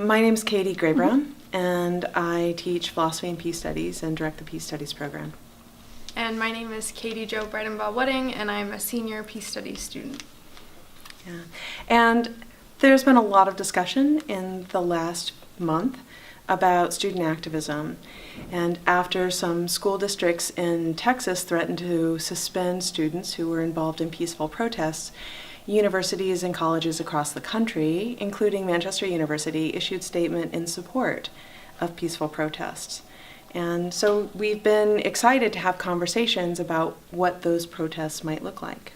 My name is Katy Gray Brown, and I teach philosophy and peace studies and direct the peace studies program. And my name is Katie Jo Breidenbach Wooding, and I'm a senior peace studies student. Yeah. And there's been a lot of discussion in the last month about student activism. And after some school districts in Texas threatened to suspend students who were involved in peaceful protests, universities and colleges across the country, including Manchester University, issued statement in support of peaceful protests. And so we've been excited to have conversations about what those protests might look like.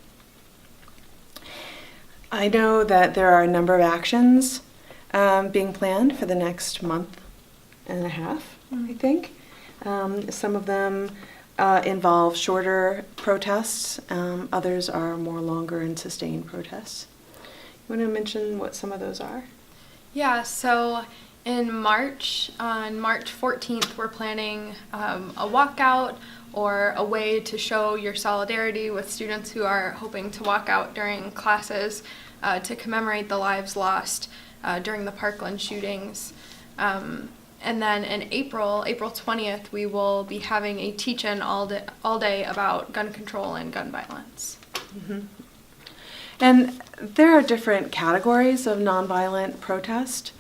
I know that there are a number of actions being planned for the next month and a half, I think. Some of them involve shorter protests. Others are more longer and sustained protests. You want to mention what some of those are? Yeah, so in March, on March 14th, we're planning a walkout or a way to show your solidarity with students who are hoping to walk out during classes to commemorate the lives lost during the Parkland shootings. And then in April 20th, we will be having a teach-in all day about gun control and gun violence. Mm-hmm. And there are different categories of nonviolent protest.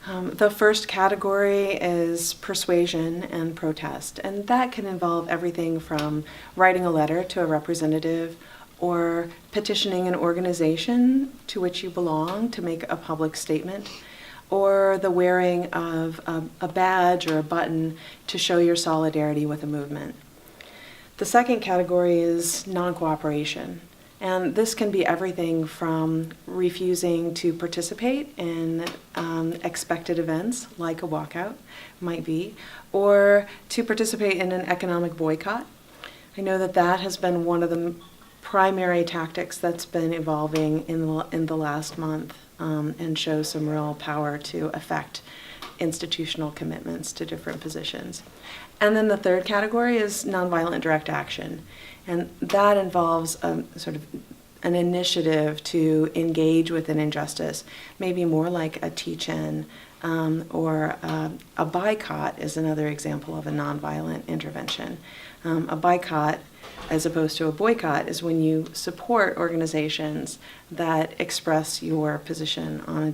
The first category is persuasion and protest, and that can involve everything from writing a letter to a representative or petitioning an organization to which you belong to make a public statement, or the wearing of a badge or a button to show your solidarity with a movement. The second category is non-cooperation. And this can be everything from refusing to participate in expected events, like a walkout might be, or to participate in an economic boycott. I know that that has been one of the primary tactics that's been evolving in the last month and shows some real power to affect institutional commitments to different positions. And then the third category is nonviolent direct action. And that involves sort of an initiative to engage with an injustice, maybe more like a teach-in or a boycott is another example of a nonviolent intervention. A boycott, as opposed to a boycott, is when you support organizations that express your position on a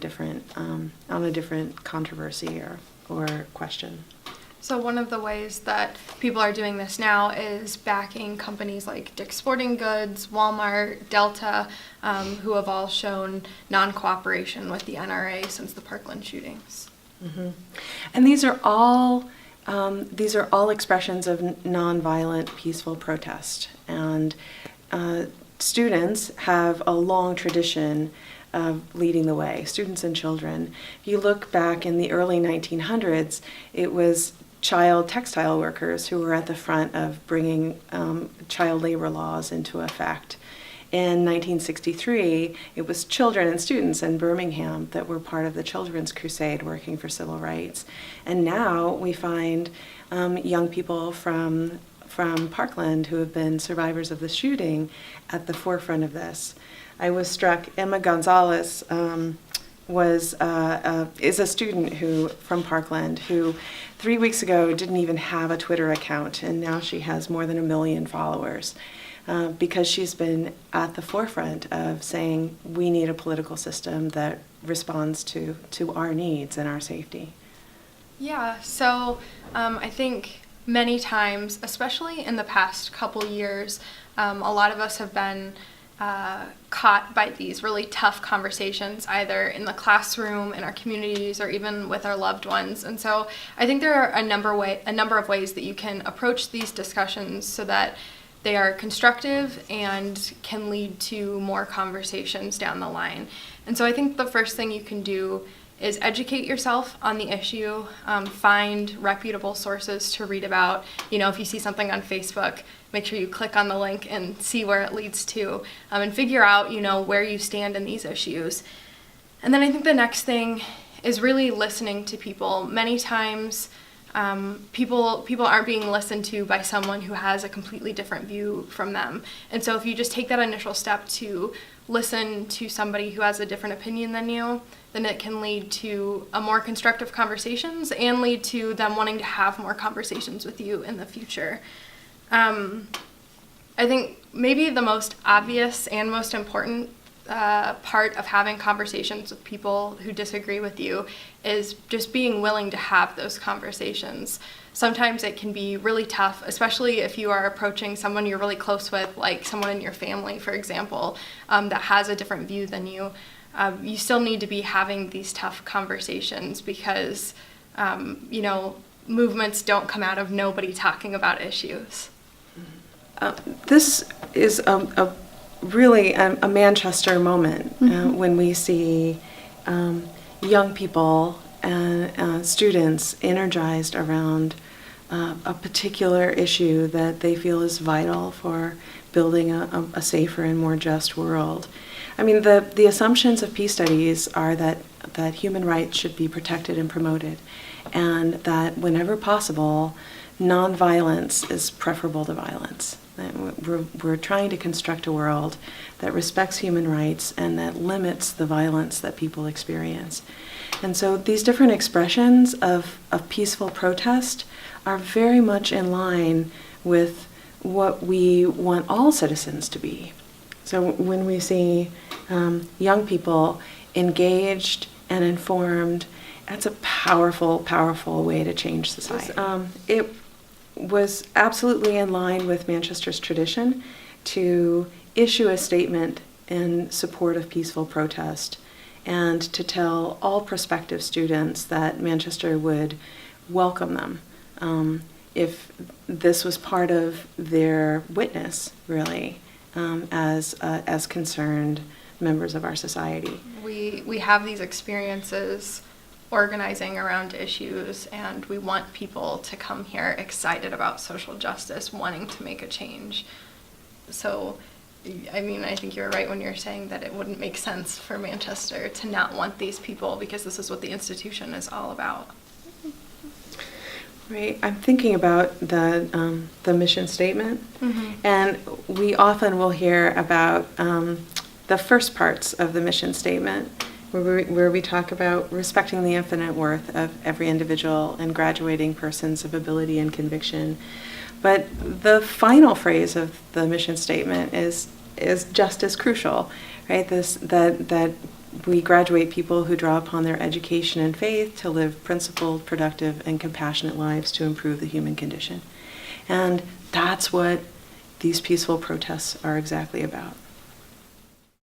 different controversy or question. So one of the ways that people are doing this now is backing companies like Dick's Sporting Goods, Walmart, Delta, who have all shown non-cooperation with the NRA since the Parkland shootings. Mm-hmm. And these are all expressions of nonviolent, peaceful protest. And students have a long tradition of leading the way, students and children. If you look back in the early 1900s, it was child textile workers who were at the front of bringing child labor laws into effect. In 1963, it was children and students in Birmingham that were part of the Children's Crusade working for civil rights. And now we find young people from Parkland who have been survivors of the shooting at the forefront of this. I was struck, Emma Gonzalez is a student from Parkland who 3 weeks ago didn't even have a Twitter account, and now she has more than 1 million followers because she's been at the forefront of saying we need a political system that responds to our needs and our safety. Yeah, so I think many times, especially in the past couple years, a lot of us have been caught by these really tough conversations, either in the classroom, in our communities, or even with our loved ones. And so I think there are a number of ways that you can approach these discussions so that they are constructive and can lead to more conversations down the line. And so I think the first thing you can do is educate yourself on the issue, find reputable sources to read about. You know, if you see something on Facebook, make sure you click on the link and see where it leads to, and figure out, where you stand in these issues. And then I think the next thing is really listening to people. Many times, people aren't being listened to by someone who has a completely different view from them. And so if you just take that initial step to listen to somebody who has a different opinion than you, then it can lead to a more constructive conversations and lead to them wanting to have more conversations with you in the future. I think maybe the most obvious and most important part of having conversations with people who disagree with you is just being willing to have those conversations. Sometimes it can be really tough, especially if you are approaching someone you're really close with, like someone in your family, for example, that has a different view than you. You still need to be having these tough conversations because, movements don't come out of nobody talking about issues. This is really a Manchester moment when we see young people and students energized around a particular issue that they feel is vital for building a safer and more just world. I mean, the assumptions of peace studies are that human rights should be protected and promoted, and that whenever possible, nonviolence is preferable to violence. We're trying to construct a world that respects human rights and that limits the violence that people experience. And so these different expressions of peaceful protest are very much in line with what we want all citizens to be. So when we see young people engaged and informed, that's a powerful, powerful way to change society. It was absolutely in line with Manchester's tradition to issue a statement in support of peaceful protest and to tell all prospective students that Manchester would welcome them if this was part of their witness, really, as concerned members of our society. We have these experiences organizing around issues, and we want people to come here excited about social justice, wanting to make a change. So, I mean, I think you're right when you're saying that it wouldn't make sense for Manchester to not want these people, because this is what the institution is all about. Right. I'm thinking about the mission statement, and we often will hear about the first parts of the mission statement, where we talk about respecting the infinite worth of every individual and graduating persons of ability and conviction. But the final phrase of the mission statement is just as crucial, right? That we graduate people who draw upon their education and faith to live principled, productive, and compassionate lives to improve the human condition. And that's what these peaceful protests are exactly about.